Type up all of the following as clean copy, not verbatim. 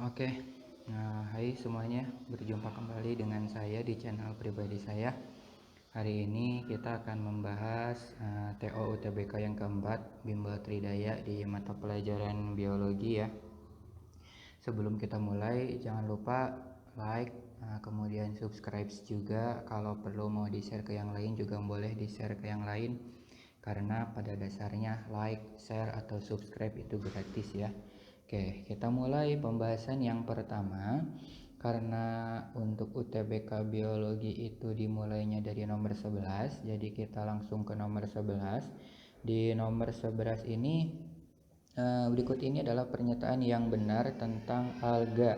Oke, hai semuanya, berjumpa kembali dengan saya di channel pribadi saya. Hari ini kita akan membahas TO UTBK yang keempat, Bimbel Tridaya di mata pelajaran biologi ya. Sebelum kita mulai, jangan lupa like, kemudian subscribe juga. Kalau perlu mau di-share ke yang lain juga boleh di-share ke yang lain. Karena pada dasarnya like, share, atau subscribe itu gratis ya. Oke, kita mulai pembahasan yang pertama. Karena untuk UTBK biologi itu dimulainya dari nomor 11, jadi kita langsung ke nomor 11. Di nomor 11 ini berikut ini adalah pernyataan yang benar tentang alga.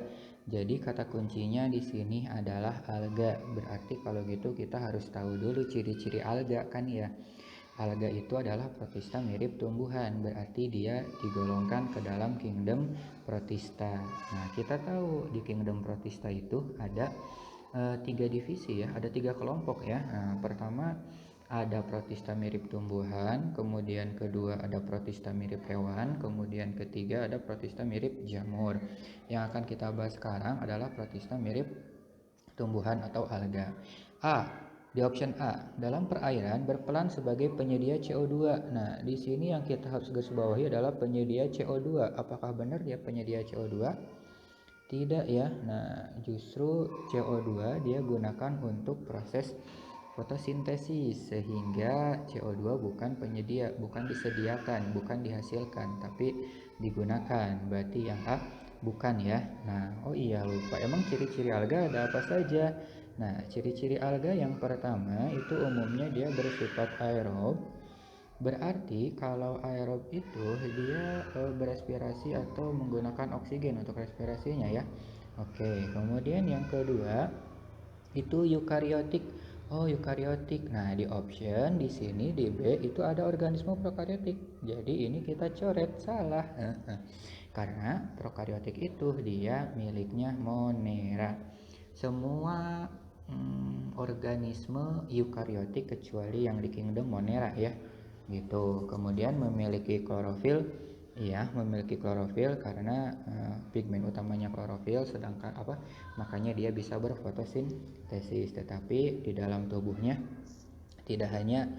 Jadi kata kuncinya di sini adalah alga. Berarti kalau gitu kita harus tahu dulu ciri-ciri alga kan ya. Alga itu adalah protista mirip tumbuhan, berarti dia digolongkan ke dalam kingdom protista. Nah, kita tahu di kingdom protista itu ada 3 divisi ya, ada 3 kelompok ya. Nah, pertama ada protista mirip tumbuhan, kemudian kedua ada protista mirip hewan, kemudian ketiga ada protista mirip jamur. Yang akan kita bahas sekarang adalah protista mirip tumbuhan atau alga. Di option A, dalam perairan berperan sebagai penyedia CO2. Nah, di sini yang kita harus garis bawahi adalah penyedia CO2. Apakah benar dia penyedia CO2? Tidak ya. Nah, justru CO2 dia gunakan untuk proses fotosintesis, sehingga CO2 bukan penyedia, bukan disediakan, bukan dihasilkan, tapi digunakan. Berarti yang A bukan ya. Nah, oh iya lupa. Emang ciri-ciri alga ada apa saja? Nah, ciri-ciri alga yang pertama itu umumnya dia bersifat aerob. Berarti kalau aerob itu dia berespirasi atau menggunakan oksigen untuk respirasinya ya. Oke, kemudian yang kedua itu eukariotik. Oh, eukariotik. Nah, di option di sini di B itu ada organisme prokariotik. Jadi ini kita coret salah. Karena prokariotik itu dia miliknya Monera. Semua organisme eukariotik kecuali yang di kingdom Monera ya. Gitu. Kemudian memiliki klorofil. Iya, memiliki klorofil karena pigmen utamanya klorofil, sedangkan makanya dia bisa berfotosintesis. Tetapi di dalam tubuhnya tidak hanya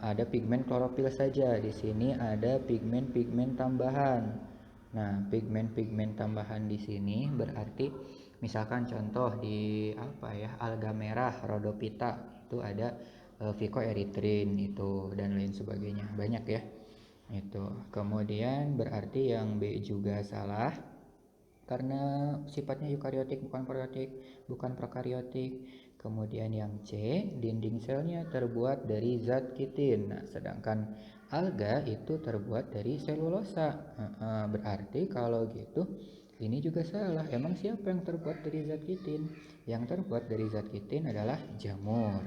ada pigmen klorofil saja, di sini ada pigmen-pigmen tambahan. Nah, pigmen-pigmen tambahan di sini berarti misalkan contoh di alga merah Rhodophyta itu ada phycoerythrin itu dan lain sebagainya. Banyak ya. Itu. Kemudian berarti yang B juga salah karena sifatnya eukariotik bukan prokariotik. Kemudian yang C, dinding selnya terbuat dari zat kitin. Nah, sedangkan alga itu terbuat dari selulosa. Berarti kalau gitu ini juga salah. Emang siapa yang terbuat dari zat kitin? Yang terbuat dari zat kitin adalah jamur.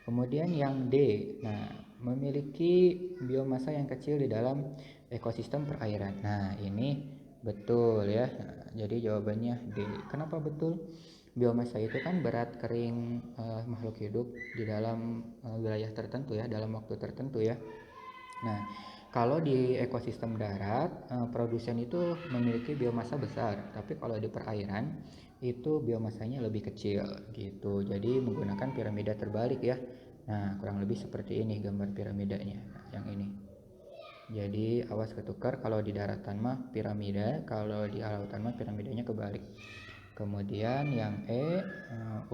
Kemudian yang D, nah, memiliki biomasa yang kecil di dalam ekosistem perairan. Nah, ini betul ya. Jadi jawabannya D. Kenapa betul? Biomasa itu kan berat kering makhluk hidup di dalam wilayah tertentu ya, dalam waktu tertentu ya. Nah, kalau di ekosistem darat, produsen itu memiliki biomasa besar, tapi kalau di perairan itu biomasanya lebih kecil gitu. Jadi menggunakan piramida terbalik ya. Nah, kurang lebih seperti ini gambar piramidanya. Nah, yang ini. Jadi awas ketukar, kalau di daratan mah piramida, kalau di lautan mah piramidanya kebalik. Kemudian yang E,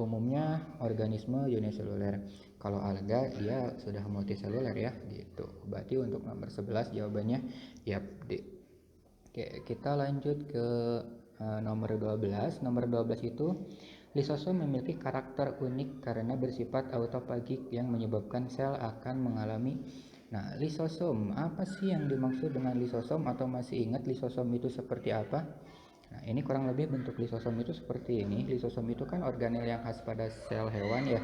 umumnya organisme uniseluler. Kalau alga dia sudah multiseluler ya gitu. Berarti untuk nomor 11 jawabannya yap D. Oke, kita lanjut ke nomor 12. Nomor 12 itu lisosom memiliki karakter unik karena bersifat autofagik yang menyebabkan sel akan mengalami. Nah, lisosom, apa sih yang dimaksud dengan lisosom, atau masih ingat lisosom itu seperti apa? Nah, ini kurang lebih bentuk lisosom itu seperti ini. Lisosom itu kan organel yang khas pada sel hewan ya.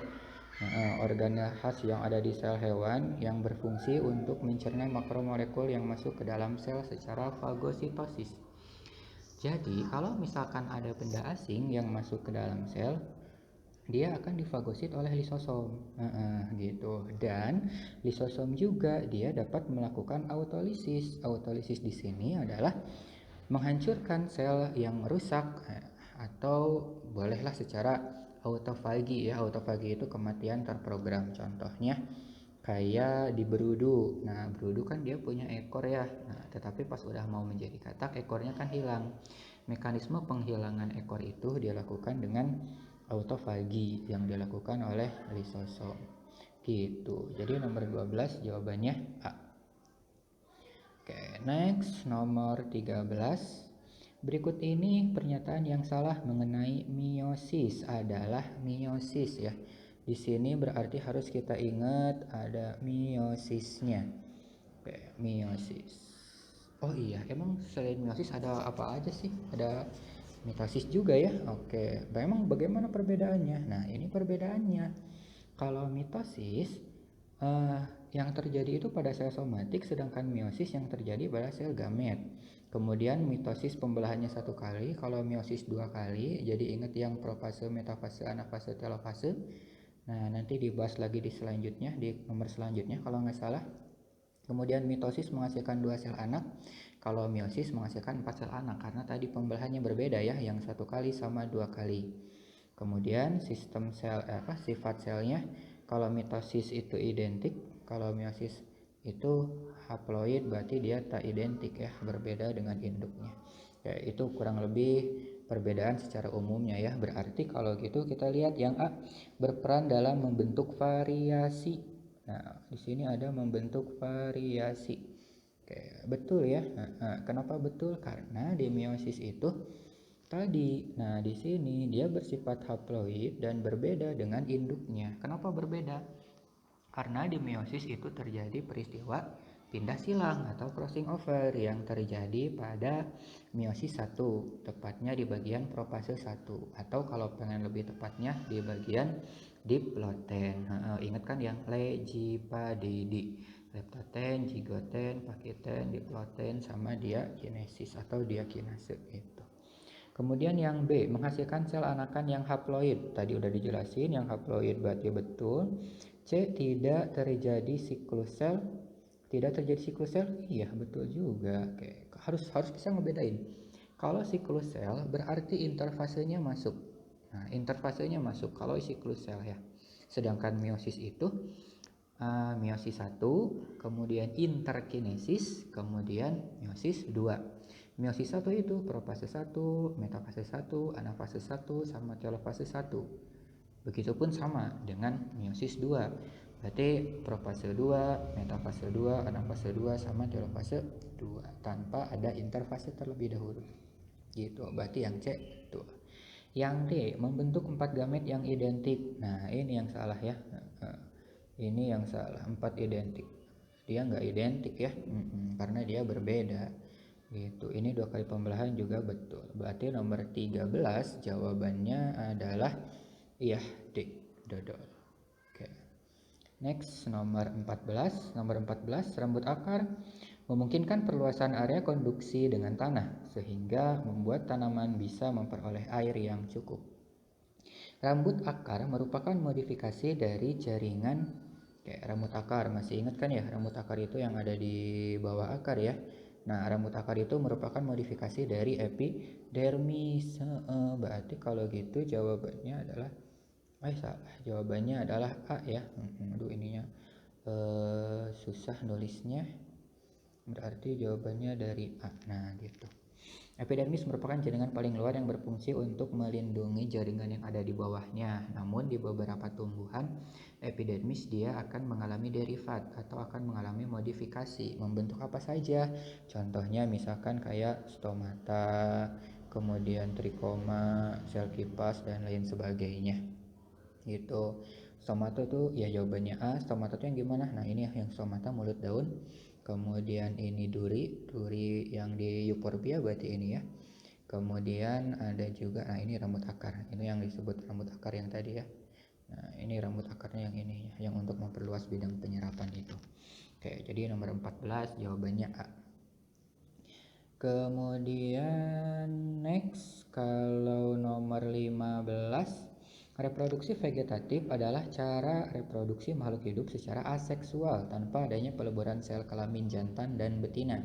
Organel khas yang ada di sel hewan yang berfungsi untuk mencerna makromolekul yang masuk ke dalam sel secara fagositosis. Jadi, kalau misalkan ada benda asing yang masuk ke dalam sel, dia akan difagosit oleh lisosom. Gitu. Dan lisosom juga dia dapat melakukan autolisis. Autolisis di sini adalah menghancurkan sel yang rusak atau bolehlah secara autofagi ya. Autofagi itu kematian terprogram. Contohnya kayak di berudu. Nah, berudu kan dia punya ekor ya. Nah, tetapi pas udah mau menjadi katak, ekornya kan hilang. Mekanisme penghilangan ekor itu dilakukan dengan autofagi yang dilakukan oleh lisosom. Gitu. Jadi nomor 12 jawabannya A. Oke, next nomor 13. Berikut ini pernyataan yang salah mengenai meiosis adalah meiosis ya. Di sini berarti harus kita ingat ada meiosis-nya. Oke, meiosis. Oh iya, emang selain meiosis ada apa aja sih? Ada mitosis juga ya. Oke, memang bagaimana perbedaannya? Nah, ini perbedaannya. Kalau mitosis eh, yang terjadi itu pada sel somatik, sedangkan meiosis yang terjadi pada sel gamet. Kemudian mitosis pembelahannya 1 kali, kalau meiosis 2 kali. Jadi ingat yang profase, metafase, anafase, telofase. Nah, nanti dibahas lagi di selanjutnya, di nomor selanjutnya kalau nggak salah. Kemudian mitosis menghasilkan 2 sel anak, kalau meiosis menghasilkan 4 sel anak, karena tadi pembelahannya berbeda ya, yang 1 kali sama 2 kali. Kemudian sistem sel sifat selnya, kalau mitosis itu identik, kalau meiosis itu haploid, berarti dia tak identik ya, berbeda dengan induknya. Ya, itu kurang lebih perbedaan secara umumnya ya. Berarti kalau gitu kita lihat yang A berperan dalam membentuk variasi. Nah, di sini ada membentuk variasi. Oke, betul ya. Kenapa betul? Karena di meiosis itu tadi, nah di sini dia bersifat haploid dan berbeda dengan induknya. Kenapa berbeda? Karena di meiosis itu terjadi peristiwa pindah silang atau crossing over yang terjadi pada meiosis 1, tepatnya di bagian profase 1, atau kalau pengen lebih tepatnya di bagian diploten. Ingat kan yang legipadidi, leptoten, zigoten, paketen, diploten, sama diakinesis atau diakinase itu. Kemudian yang B, menghasilkan sel anakan yang haploid. Tadi udah dijelasin yang haploid berarti betul. C, tidak terjadi siklus sel. Tidak terjadi siklus sel? Iya, betul juga. Oke, harus bisa ngebedain. Kalau siklus sel berarti interfasenya masuk. Nah, interfasenya masuk kalau siklus sel ya. Sedangkan meiosis itu meiosis 1, kemudian interkinesis, kemudian meiosis 2. Meiosis 1 itu profase 1, metafase 1, anafase 1, sama telofase 1. Begitupun sama dengan meiosis 2. Berarti profase 2, metafase 2, anafase 2, sama telofase 2 tanpa ada interfase terlebih dahulu. Gitu. Berarti yang C itu. Yang D, membentuk 4 gamet yang identik. Nah, ini yang salah ya. Ini yang salah, 4 identik. Dia nggak identik ya, karena dia berbeda. Gitu. Ini 2 kali pembelahan juga betul. Berarti nomor 13 jawabannya adalah iya D, dodol. Oke. Next nomor 14. Nomor 14, rambut akar memungkinkan perluasan area konduksi dengan tanah sehingga membuat tanaman bisa memperoleh air yang cukup. Rambut akar merupakan modifikasi dari jaringan kayak rambut akar. Masih ingat kan ya, rambut akar itu yang ada di bawah akar ya. Nah, rambut akar itu merupakan modifikasi dari epidermis. Berarti kalau gitu jawabannya adalah salah. Jawabannya adalah A ya. Aduh, ininya susah nulisnya. Berarti jawabannya dari A. Nah, gitu. Epidermis merupakan jaringan paling luar yang berfungsi untuk melindungi jaringan yang ada di bawahnya. Namun di beberapa tumbuhan, epidermis dia akan mengalami derivat atau akan mengalami modifikasi. Membentuk apa saja? Contohnya misalkan kayak stomata, kemudian trikoma, sel kipas, dan lain sebagainya. Gitu. Stomata itu ya jawabannya A. Stomata itu yang gimana? Nah, ini yang stomata mulut daun. Kemudian ini duri yang di euphorbia berarti ini ya. Kemudian ada juga, nah ini rambut akar. Ini yang disebut rambut akar yang tadi ya. Nah, ini rambut akarnya yang ini ya, yang untuk memperluas bidang penyerapan itu. Oke, jadi nomor 14 jawabannya A. Kemudian next, kalau nomor 15, reproduksi vegetatif adalah cara reproduksi makhluk hidup secara aseksual tanpa adanya peleburan sel kelamin jantan dan betina.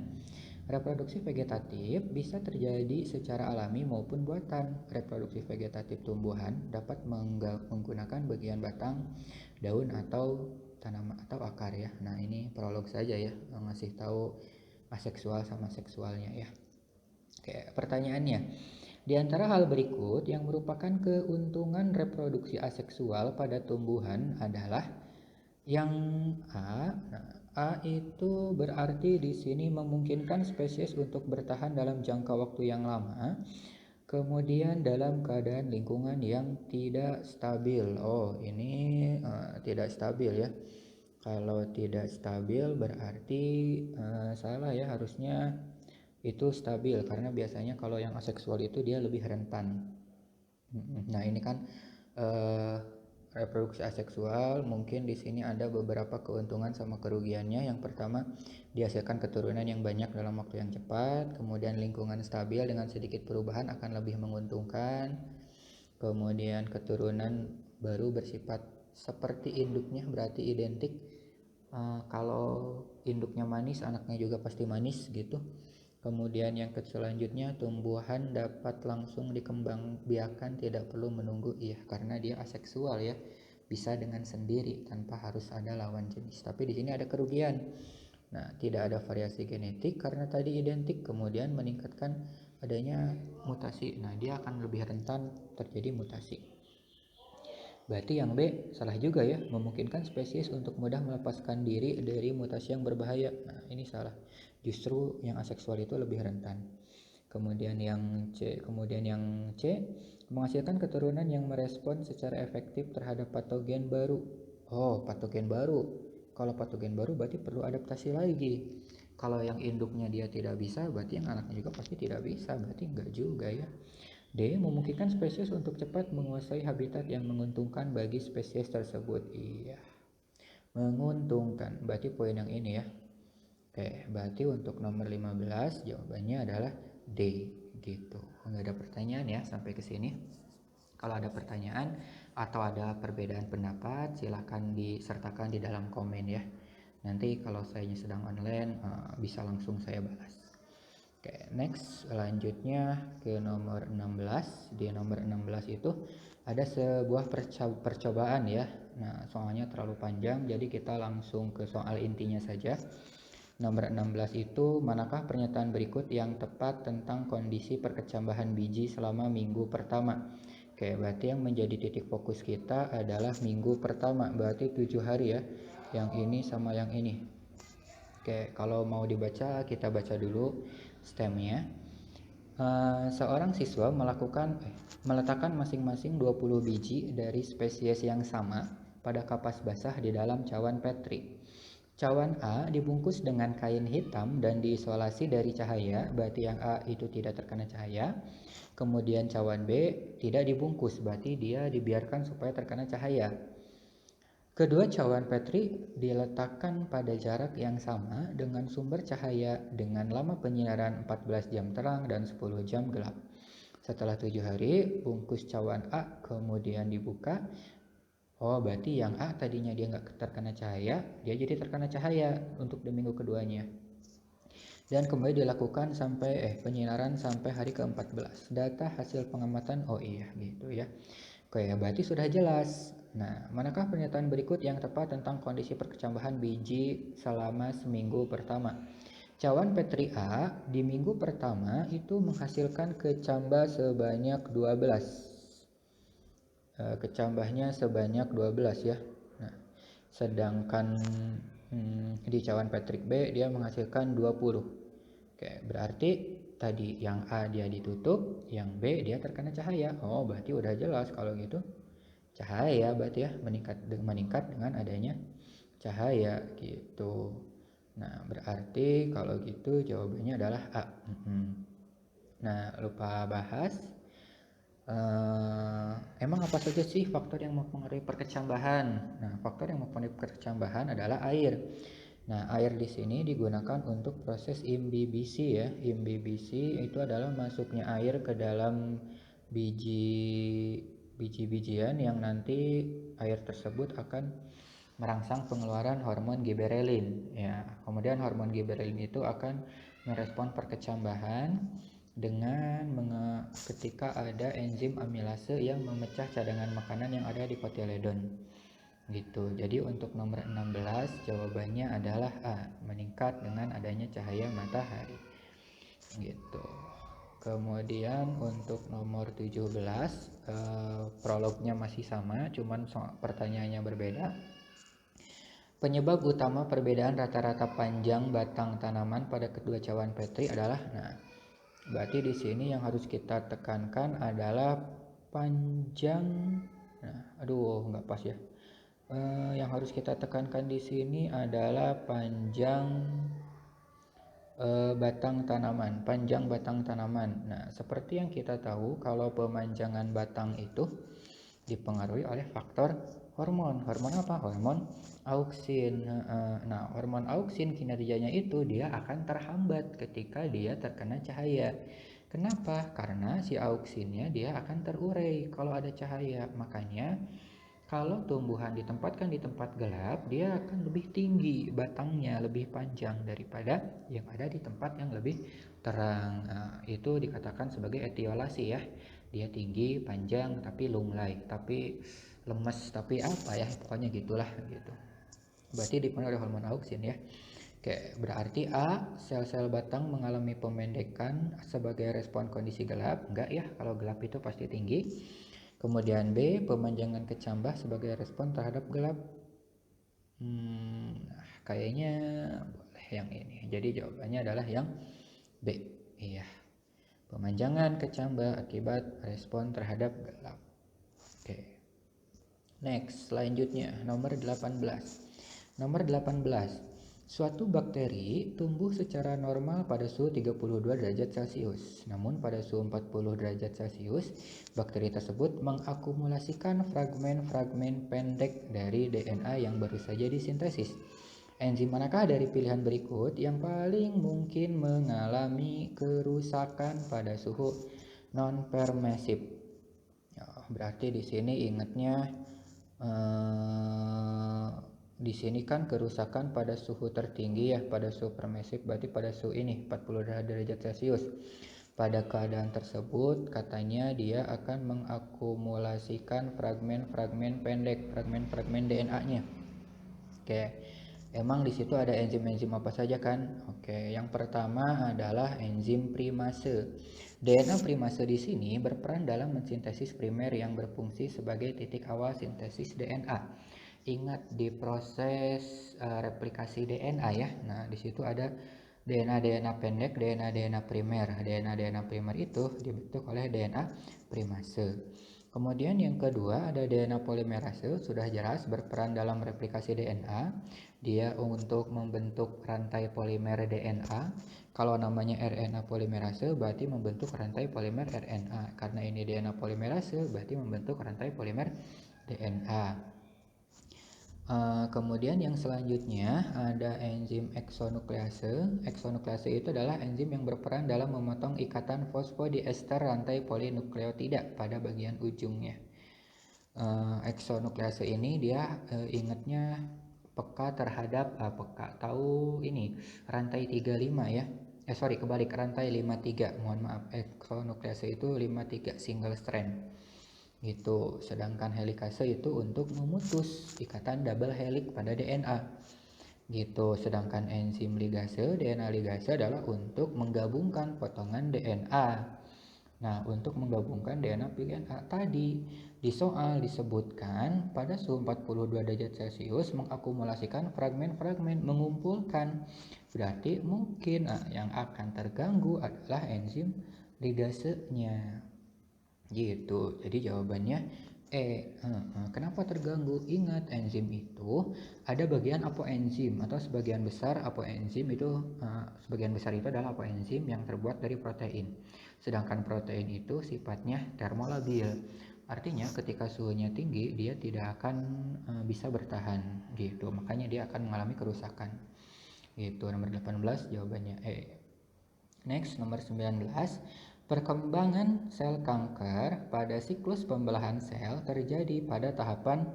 Reproduksi vegetatif bisa terjadi secara alami maupun buatan. Reproduksi vegetatif tumbuhan dapat menggunakan bagian batang, daun atau tanaman atau akar ya. Nah, ini prolog saja ya, ngasih tahu aseksual sama seksualnya ya. Oke, pertanyaannya. Di antara hal berikut yang merupakan keuntungan reproduksi aseksual pada tumbuhan adalah yang A. Nah, A itu berarti di sini memungkinkan spesies untuk bertahan dalam jangka waktu yang lama, kemudian dalam keadaan lingkungan yang tidak stabil. Oh, ini tidak stabil ya. Kalau tidak stabil berarti salah ya, harusnya itu stabil karena biasanya kalau yang aseksual itu dia lebih rentan. Nah, ini kan eh, reproduksi aseksual, mungkin di sini ada beberapa keuntungan sama kerugiannya. Yang pertama, dihasilkan keturunan yang banyak dalam waktu yang cepat, kemudian lingkungan stabil dengan sedikit perubahan akan lebih menguntungkan. Kemudian keturunan baru bersifat seperti induknya, berarti identik. Kalau induknya manis, anaknya juga pasti manis gitu. Kemudian yang selanjutnya, tumbuhan dapat langsung dikembangbiakan, tidak perlu menunggu karena dia aseksual ya, bisa dengan sendiri tanpa harus ada lawan jenis. Tapi di sini ada kerugian. Nah, tidak ada variasi genetik karena tadi identik, kemudian meningkatkan adanya mutasi. Nah, dia akan lebih rentan terjadi mutasi. Berarti yang B salah juga ya, memungkinkan spesies untuk mudah melepaskan diri dari mutasi yang berbahaya. Nah, ini salah. Justru yang aseksual itu lebih rentan. Kemudian yang C, menghasilkan keturunan yang merespon secara efektif terhadap patogen baru. Oh, patogen baru. Kalau patogen baru berarti perlu adaptasi lagi. Kalau yang induknya dia tidak bisa, berarti yang anaknya juga pasti tidak bisa. Berarti enggak juga ya. D. Memungkinkan spesies untuk cepat menguasai habitat yang menguntungkan bagi spesies tersebut. Iya, menguntungkan. Berarti poin yang ini ya. Oke, berarti untuk nomor 15 jawabannya adalah D. Gitu. Nggak ada pertanyaan ya sampai ke sini. Kalau ada pertanyaan atau ada perbedaan pendapat, silahkan disertakan di dalam komen ya. Nanti kalau saya sedang online bisa langsung saya balas. Oke, next selanjutnya ke nomor 16. Di nomor 16 itu ada sebuah percobaan ya. Nah, soalnya terlalu panjang, jadi kita langsung ke soal intinya saja. Nomor 16 itu, manakah pernyataan berikut yang tepat tentang kondisi perkecambahan biji selama minggu pertama? Oke, berarti yang menjadi titik fokus kita adalah minggu pertama, berarti 7 hari ya. Yang ini sama yang ini. Oke, kalau mau dibaca, kita baca dulu stemnya. Seorang siswa meletakkan masing-masing 20 biji dari spesies yang sama pada kapas basah di dalam cawan Petri. Cawan A dibungkus dengan kain hitam dan diisolasi dari cahaya, berarti yang A itu tidak terkena cahaya. Kemudian cawan B tidak dibungkus, berarti dia dibiarkan supaya terkena cahaya. Kedua cawan Petri diletakkan pada jarak yang sama dengan sumber cahaya dengan lama penyinaran 14 jam terang dan 10 jam gelap. Setelah 7 hari, bungkus cawan A kemudian dibuka. Oh, berarti yang A tadinya dia nggak terkena cahaya, dia jadi terkena cahaya untuk di minggu keduanya. Dan kembali dilakukan sampai penyinaran sampai hari ke-14. Data hasil pengamatan, oh iya gitu ya. Oke, berarti sudah jelas. Nah, manakah pernyataan berikut yang tepat tentang kondisi perkecambahan biji selama seminggu pertama? Cawan Petri A di minggu pertama itu menghasilkan kecambah sebanyak 12. Kecambahnya sebanyak 12 ya. Nah, sedangkan di cawan Patrick B dia menghasilkan 20. Oke, berarti tadi yang A dia ditutup, yang B dia terkena cahaya. Oh, berarti udah jelas kalau gitu. Cahaya berarti ya, meningkat dengan adanya cahaya gitu. Nah, berarti kalau gitu jawabannya adalah A. Nah, lupa bahas. Emang apa saja sih faktor yang mempengaruhi perkecambahan? Nah, faktor yang mempengaruhi perkecambahan adalah air. Nah, air di sini digunakan untuk proses imbibisi ya. Imbibisi itu adalah masuknya air ke dalam biji-bijian yang nanti air tersebut akan merangsang pengeluaran hormon giberelin ya. Kemudian hormon giberelin itu akan merespon perkecambahan ketika ada enzim amilase yang memecah cadangan makanan yang ada di kotiledon gitu. Jadi untuk nomor 16 jawabannya adalah A, meningkat dengan adanya cahaya matahari gitu. Kemudian untuk nomor 17 prolognya masih sama, cuman pertanyaannya berbeda. Penyebab utama perbedaan rata-rata panjang batang tanaman pada kedua cawan Petri adalah, nah, berarti di sini yang harus kita tekankan adalah panjang. Nah, aduh, nggak pas ya. Yang harus kita tekankan di sini adalah panjang batang tanaman, panjang batang tanaman. Nah, seperti yang kita tahu, kalau pemanjangan batang itu dipengaruhi oleh faktor hormon. Hormon apa? Hormon auksin. Nah, hormon auksin kinerjanya itu dia akan terhambat ketika dia terkena cahaya. Kenapa? Karena si auksinnya dia akan terurai kalau ada cahaya. Makanya kalau tumbuhan ditempatkan di tempat gelap, dia akan lebih tinggi batangnya, lebih panjang daripada yang ada di tempat yang lebih terang. Itu dikatakan sebagai etiolasi ya. Dia tinggi, panjang, tapi lunglai, tapi lemes, tapi apa ya, pokoknya gitulah gitu. Berarti dipengaruhi oleh hormon auksin ya. Oke, berarti A, sel-sel batang mengalami pemendekan sebagai respon kondisi gelap. Enggak ya, kalau gelap itu pasti tinggi. Kemudian B, pemanjangan kecambah sebagai respon terhadap gelap. Kayaknya boleh yang ini. Jadi jawabannya adalah yang B. Iya. Pemanjangan kecambah akibat respon terhadap gelap. Oke. Next, selanjutnya nomor 18. Nomor 18. Suatu bakteri tumbuh secara normal pada suhu 32 derajat Celcius. Namun pada suhu 40 derajat Celcius, bakteri tersebut mengakumulasikan fragmen-fragmen pendek dari DNA yang baru saja disintesis. Enzim manakah dari pilihan berikut yang paling mungkin mengalami kerusakan pada suhu non-permisif? Berarti di sini ingatnya di sini kan kerusakan pada suhu tertinggi ya, pada suhu permisif, berarti pada suhu ini 40 derajat Celcius. Pada keadaan tersebut katanya dia akan mengakumulasikan fragmen-fragmen pendek, fragmen-fragmen DNA-nya. Oke. Emang di situ ada enzim-enzim apa saja kan? Oke, yang pertama adalah enzim primase. DNA primase di sini berperan dalam mensintesis primer yang berfungsi sebagai titik awal sintesis DNA. Ingat di proses replikasi DNA ya. Nah, di situ ada DNA pendek, DNA primer. DNA primer itu dibentuk oleh DNA primase. Kemudian yang kedua ada DNA polimerase, sudah jelas berperan dalam replikasi DNA. Dia untuk membentuk rantai polimer DNA. Kalau namanya RNA polimerase berarti membentuk rantai polimer RNA. Karena ini DNA polimerase berarti membentuk rantai polimer DNA. Kemudian yang selanjutnya ada enzim eksonuklease. Eksonuklease itu adalah enzim yang berperan dalam memotong ikatan fosfodiester rantai polinukleotida pada bagian ujungnya. Eksonuklease ini dia ingatnya peka terhadap tahu ini rantai 35 ya. Kebalik, rantai 53. Mohon maaf, eksonuklease itu 53 single strand. Gitu. Sedangkan helikase itu untuk memutus ikatan double helix pada DNA. Gitu. Sedangkan enzim ligase, DNA ligase adalah untuk menggabungkan potongan DNA. Nah, untuk menggabungkan DNA pilihan A tadi di soal disebutkan pada suhu 42 derajat Celcius mengakumulasikan fragmen-fragmen, mengumpulkan. Berarti mungkin yang akan terganggu adalah enzim ligasenya. Gitu. Jadi jawabannya kenapa terganggu? Ingat, enzim itu ada bagian apoenzim atau sebagian besar apoenzim itu sebagian besar itu adalah apoenzim yang terbuat dari protein. Sedangkan protein itu sifatnya termolabil. Artinya ketika suhunya tinggi dia tidak akan bisa bertahan gitu. Makanya dia akan mengalami kerusakan. Gitu. Nomor 18 jawabannya E. Next, nomor 19. Perkembangan sel kanker pada siklus pembelahan sel terjadi pada tahapan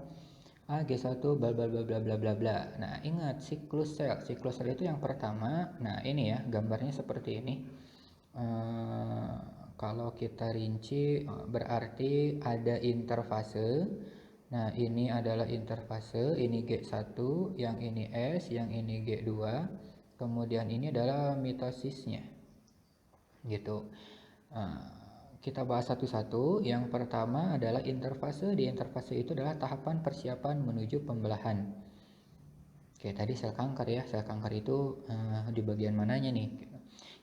A G1 bla bla bla bla bla bla bla. Nah, ingat siklus sel. Siklus sel itu yang pertama. Nah, ini ya gambarnya seperti ini. Kalau kita rinci berarti ada interfase. Nah, ini adalah interfase, ini G1, yang ini S, yang ini G2. Kemudian ini adalah mitosisnya. Gitu. Kita bahas satu-satu. Yang pertama adalah interfase. Di interfase itu adalah tahapan persiapan menuju pembelahan. Oke, tadi sel kanker ya. Sel kanker itu di bagian mananya nih?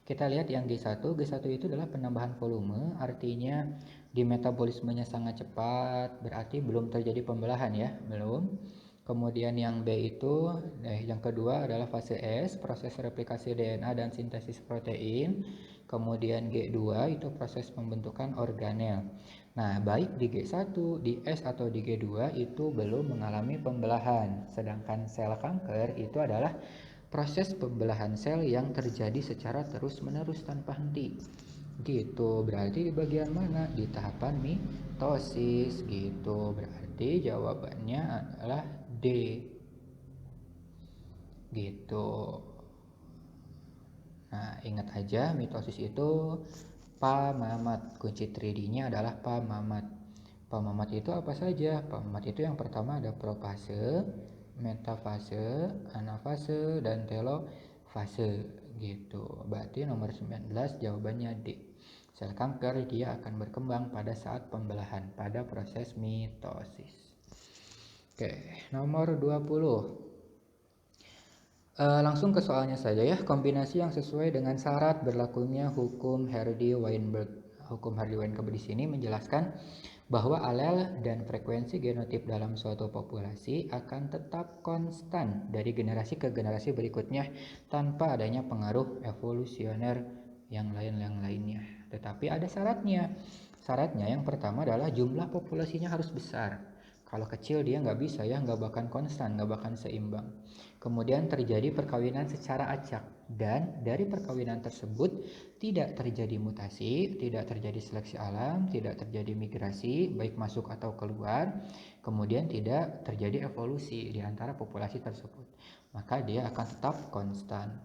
Kita lihat yang G1. G1 itu adalah penambahan volume, artinya di metabolismenya sangat cepat, berarti belum terjadi pembelahan ya, belum. Kemudian yang B itu, yang kedua adalah fase S, proses replikasi DNA dan sintesis protein. Kemudian G2 itu proses pembentukan organel. Nah, baik di G1, di S atau di G2 itu belum mengalami pembelahan. Sedangkan sel kanker itu adalah proses pembelahan sel yang terjadi secara terus-menerus tanpa henti. Gitu, berarti di bagian mana? Di tahapan mitosis. Gitu, berarti jawabannya adalah D. Gitu. Nah, ingat aja mitosis itu pamamat. Kunci 3D-nya adalah pamamat. Pamamat itu apa saja? Pamamat itu yang pertama ada profase, metafase, anafase, dan telofase. Gitu. Berarti nomor 19 jawabannya D. Sel kanker dia akan berkembang pada saat pembelahan, pada proses mitosis. Oke, nomor 20. Langsung ke soalnya saja ya. Kombinasi yang sesuai dengan syarat berlakunya hukum Hardy-Weinberg. Hukum Hardy-Weinberg di sini menjelaskan bahwa alel dan frekuensi genotip dalam suatu populasi akan tetap konstan dari generasi ke generasi berikutnya tanpa adanya pengaruh evolusioner yang lainnya. Tetapi ada syaratnya. Syaratnya yang pertama adalah jumlah populasinya harus besar. Kalau kecil dia nggak bisa ya, nggak bakal konstan, nggak bakal seimbang. Kemudian terjadi perkawinan secara acak, dan dari perkawinan tersebut tidak terjadi mutasi, tidak terjadi seleksi alam, tidak terjadi migrasi baik masuk atau keluar, kemudian tidak terjadi evolusi di antara populasi tersebut. Maka dia akan tetap konstan.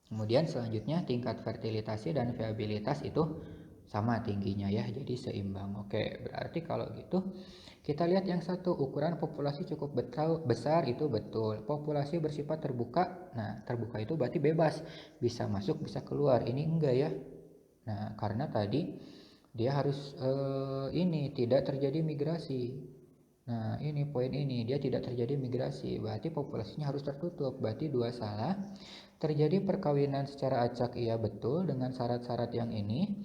Kemudian selanjutnya tingkat fertilitasi dan viabilitas itu sama tingginya ya, jadi seimbang. Oke, berarti kalau gitu kita lihat yang satu, ukuran populasi cukup besar itu betul. Populasi bersifat terbuka. Nah, terbuka itu berarti bebas, bisa masuk, bisa keluar. Ini enggak ya. Nah, karena tadi dia harus ini tidak terjadi migrasi. Nah, ini poin ini, dia tidak terjadi migrasi. Berarti populasinya harus tertutup. Berarti dua salah. Terjadi perkawinan secara acak, iya betul dengan syarat-syarat yang ini.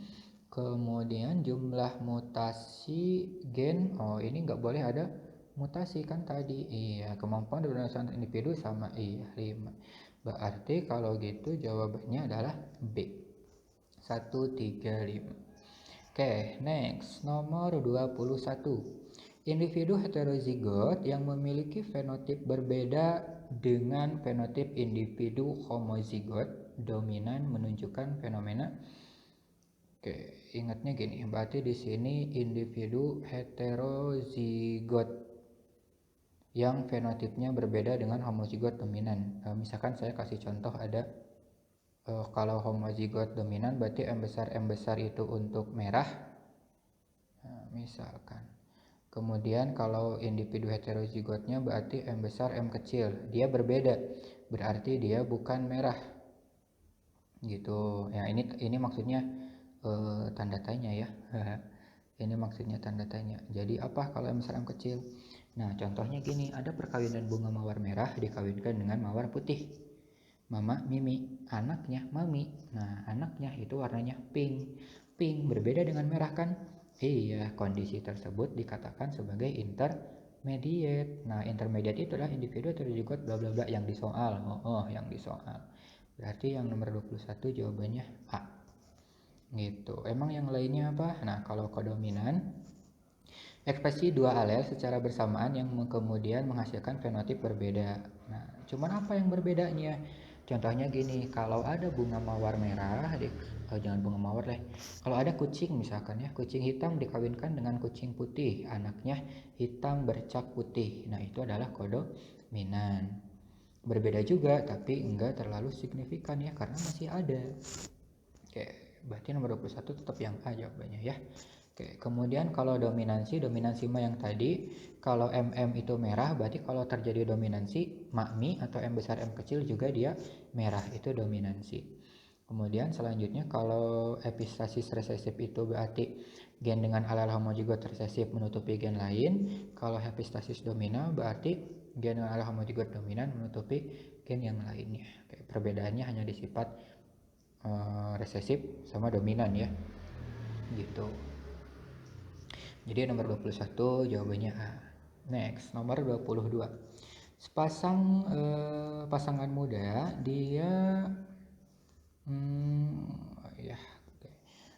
Kemudian jumlah mutasi gen, ini nggak boleh ada mutasi kan tadi. Iya, kemampuan berdasarkan individu sama, iya 5. Berarti kalau gitu jawabannya adalah B. 1, 3, 5. Oke, next, nomor 21. Individu heterozigot yang memiliki fenotip berbeda dengan fenotip individu homozigot dominan menunjukkan fenomena. Oke, ingatnya gini, berarti di sini individu heterozigot yang fenotipnya berbeda dengan homozigot dominan. Misalkan saya kasih contoh ada kalau homozigot dominan berarti M besar itu untuk merah. Nah, misalkan. Kemudian kalau individu heterozigotnya berarti M besar M kecil. Dia berbeda. Berarti dia bukan merah. Gitu. Ya, ini maksudnya tanda tanya ya. Ini maksudnya tanda tanya. Jadi apa kalau M besar M kecil? Nah, contohnya gini, ada perkawinan bunga mawar merah dikawinkan dengan mawar putih. Mama Mimi, anaknya Mami. Nah, anaknya itu warnanya pink. Pink berbeda dengan merah kan? Iya, kondisi tersebut dikatakan sebagai intermediate. Nah, intermediate itu adalah individu terzigot bla bla bla yang disoal. Yang disoal. Berarti yang nomor 21 jawabannya A. Gitu. Emang yang lainnya apa? Nah, kalau kodominan, ekspresi dua alel secara bersamaan yang kemudian menghasilkan fenotip berbeda. Nah, cuman apa yang berbedanya? Contohnya gini, kalau ada bunga mawar merah jangan bunga mawar lah. Kalau ada kucing misalkan ya, kucing hitam dikawinkan dengan kucing putih, anaknya hitam bercak putih. Nah, itu adalah kodominan. Berbeda juga tapi enggak terlalu signifikan ya, karena masih ada. Oke, berarti nomor 21 tetap yang A jawabannya ya. Oke, kemudian kalau dominansi mah yang tadi, kalau MM itu merah, berarti kalau terjadi dominansi, makmi atau M besar M kecil juga dia merah, itu dominansi. Kemudian selanjutnya kalau epistasis resesif itu berarti gen dengan alel homozigot resesif menutupi gen lain. Kalau epistasis dominan berarti gen dengan alel homozigot dominan menutupi gen yang lainnya. Oke, perbedaannya hanya di sifat resesif sama dominan ya. Gitu. Jadi nomor 21 jawabannya A. Next, nomor 22. Pasangan muda dia ya, oke.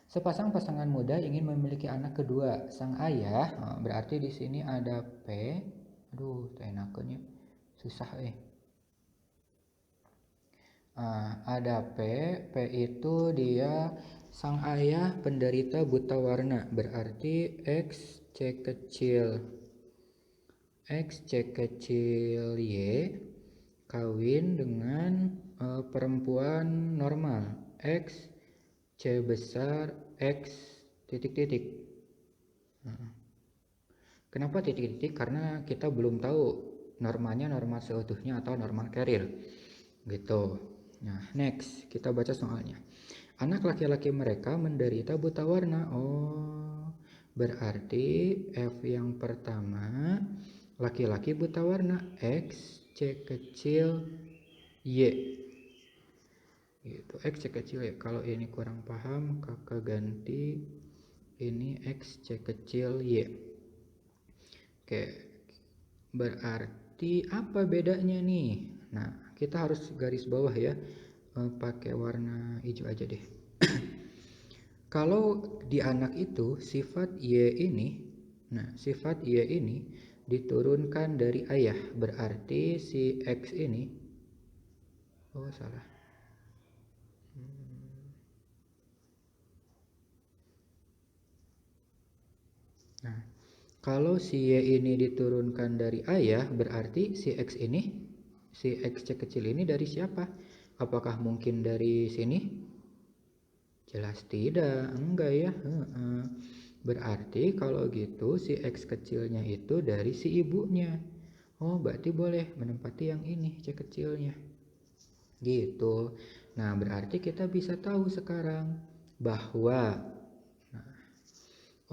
Sepasang pasangan muda ingin memiliki anak kedua. Sang ayah, berarti di sini ada P. Aduh, enakannya susah ada P. P itu dia sang ayah penderita buta warna, berarti X C kecil Y kawin dengan perempuan normal X C besar X titik-titik. Kenapa titik-titik? Karena kita belum tahu normanya normal seutuhnya atau normal carrier gitu. Nah, next kita baca soalnya. Anak laki-laki mereka menderita buta warna. Oh, berarti F yang pertama laki-laki buta warna, X C kecil Y gitu. X C kecil Y. Kalau ini kurang paham, kakak ganti ini X C kecil Y. Oke, berarti apa bedanya nih? Nah, kita harus garis bawah ya, pakai warna hijau aja deh. Kalau di anak itu sifat Y ini, sifat Y ini diturunkan dari ayah, berarti si X ini, oh salah. Nah, kalau si Y ini diturunkan dari ayah, berarti si X C kecil ini dari siapa? Apakah mungkin dari sini? Jelas tidak, enggak ya. Berarti kalau gitu si X kecilnya itu dari si ibunya. Oh, berarti boleh menempati yang ini, C kecilnya. Gitu. Nah, berarti kita bisa tahu sekarang bahwa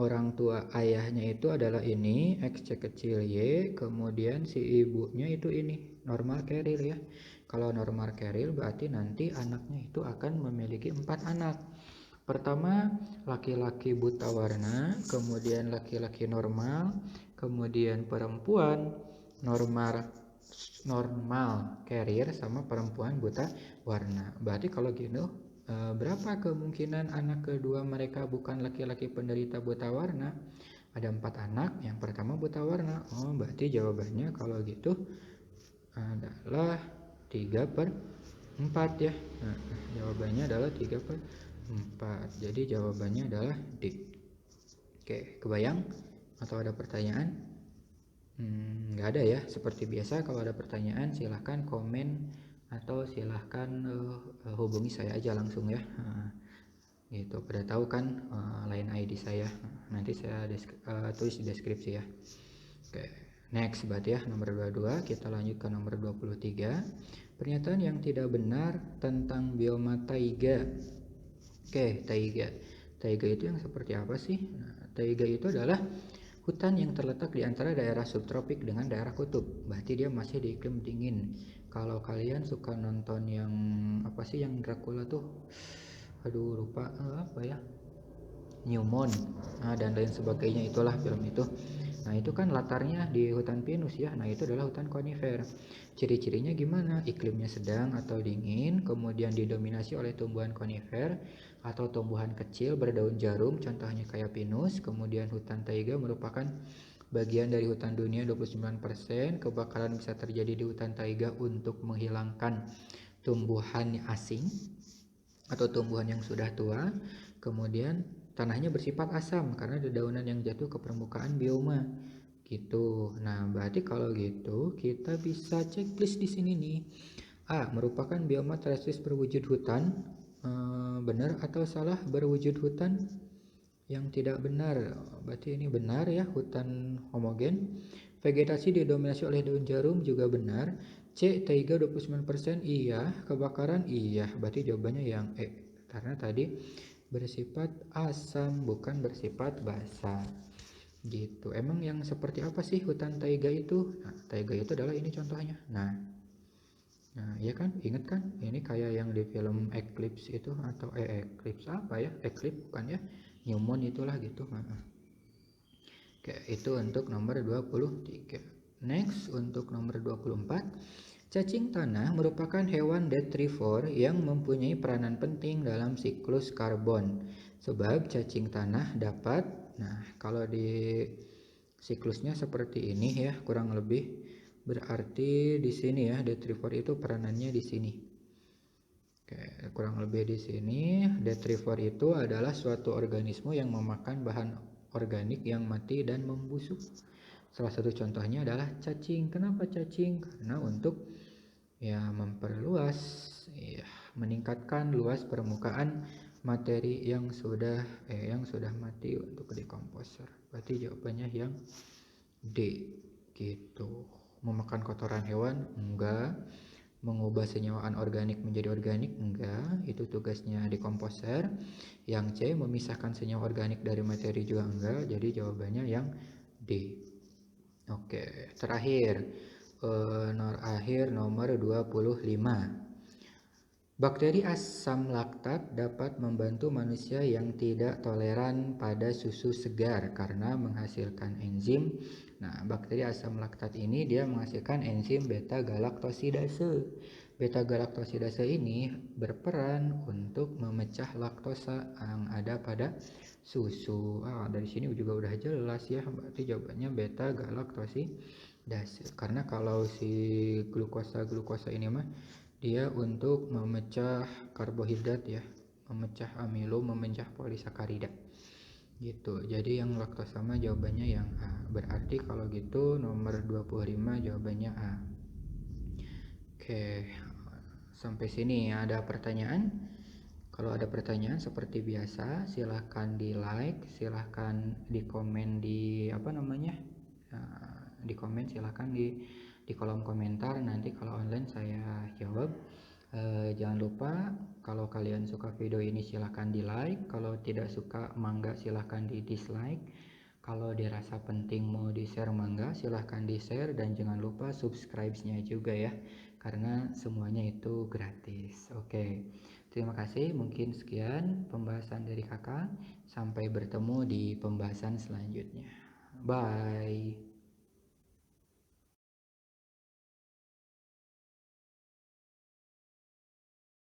orang tua ayahnya itu adalah ini X C kecil Y, kemudian si ibunya itu ini normal carrier ya. Kalau normal carrier berarti nanti anaknya itu akan memiliki 4 anak. Pertama laki-laki buta warna, kemudian laki-laki normal, kemudian perempuan normal carrier, sama perempuan buta warna. Berarti kalau gitu berapa kemungkinan anak kedua mereka bukan laki-laki penderita buta warna? Ada 4 anak, yang pertama buta warna. Oh, berarti jawabannya kalau gitu adalah 3/4 ya. Nah, jawabannya adalah 3/4. Jadi jawabannya adalah D. Oke, kebayang? Atau ada pertanyaan? Nggak ada ya. Seperti biasa kalau ada pertanyaan silahkan komen atau silahkan hubungi saya aja langsung ya. Gitu, pada tahu kan line ID saya. Nanti saya tulis di deskripsi ya. Oke, next berarti ya nomor 22. Kita lanjut ke nomor 23. Pernyataan yang tidak benar tentang bioma taiga. Oke, taiga. Taiga itu yang seperti apa sih? Taiga itu adalah hutan yang terletak di antara daerah subtropik dengan daerah kutub. Berarti dia masih di iklim dingin. Kalau kalian suka nonton yang apa sih yang Dracula tuh? Aduh, lupa apa ya? New Moon dan lain sebagainya, itulah film itu. Nah, itu kan latarnya di hutan pinus ya. Nah, itu adalah hutan konifer. Ciri-cirinya gimana? Iklimnya sedang atau dingin, kemudian didominasi oleh tumbuhan konifer atau tumbuhan kecil berdaun jarum, contohnya kayak pinus. Kemudian hutan taiga merupakan bagian dari hutan dunia 29%. Kebakaran bisa terjadi di hutan taiga untuk menghilangkan tumbuhan asing atau tumbuhan yang sudah tua. Kemudian tanahnya bersifat asam karena dedaunan yang jatuh ke permukaan bioma gitu. Nah, berarti kalau gitu kita bisa checklist di sini nih. A. Merupakan bioma terasius berwujud hutan. Benar atau salah berwujud hutan? Yang tidak benar, berarti ini benar ya, hutan homogen. Vegetasi didominasi oleh daun jarum juga benar. C. Taiga 29%, iya. Kebakaran, iya. Berarti jawabannya yang E, karena tadi bersifat asam bukan bersifat basa gitu. Emang yang seperti apa sih hutan taiga itu? Nah, taiga itu adalah ini contohnya. Nah, iya kan? Ingat kan? Ini kayak yang di film Eclipse itu, atau Eclipse apa ya? Eclipse bukan ya? New Moon itulah gitu. Oke, itu untuk nomor 23. Next, untuk nomor 24. Cacing tanah merupakan hewan detrivor yang mempunyai peranan penting dalam siklus karbon. Sebab cacing tanah dapat, nah kalau di siklusnya seperti ini ya, kurang lebih. Berarti di sini ya, detrivor itu peranannya di sini. Oke, kurang lebih di sini. Detrivor itu adalah suatu organisme yang memakan bahan organik yang mati dan membusuk. Salah satu contohnya adalah cacing. Kenapa cacing? Karena untuk ya memperluas, ya, meningkatkan luas permukaan materi yang sudah mati untuk dekomposer. Berarti jawabannya yang D gitu. Memakan kotoran hewan? Enggak. Mengubah senyawa anorganik menjadi organik? Enggak. Itu tugasnya dekomposer. Yang C, memisahkan senyawa organik dari materi juga enggak. Jadi jawabannya yang D. Oke, terakhir. Nomor 25. Bakteri asam laktat dapat membantu manusia yang tidak toleran pada susu segar karena menghasilkan enzim. Nah, bakteri asam laktat ini dia menghasilkan enzim beta galaktosidase. Beta galaktosidase ini berperan untuk memecah laktosa yang ada pada susu. Dari sini juga udah jelas ya, berarti jawabannya beta galaktosidase. Karena kalau si glukosa ini mah dia untuk memecah karbohidrat ya, memecah amilo, memecah polisakarida gitu. Jadi yang laktosa mah jawabannya yang A. Berarti kalau gitu nomor 25 jawabannya A. Oke, sampai sini ada pertanyaan? Kalau ada pertanyaan seperti biasa silahkan di like, silahkan di komen di di komen, silahkan di kolom komentar. Nanti kalau online saya jawab. Jangan lupa kalau kalian suka video ini silahkan di like, kalau tidak suka mangga silahkan di dislike, kalau dirasa penting mau di share mangga silahkan di share, dan jangan lupa subscribe-nya juga ya, karena semuanya itu gratis. Oke, terima kasih. Mungkin sekian pembahasan dari kakak, sampai bertemu di pembahasan selanjutnya. Bye.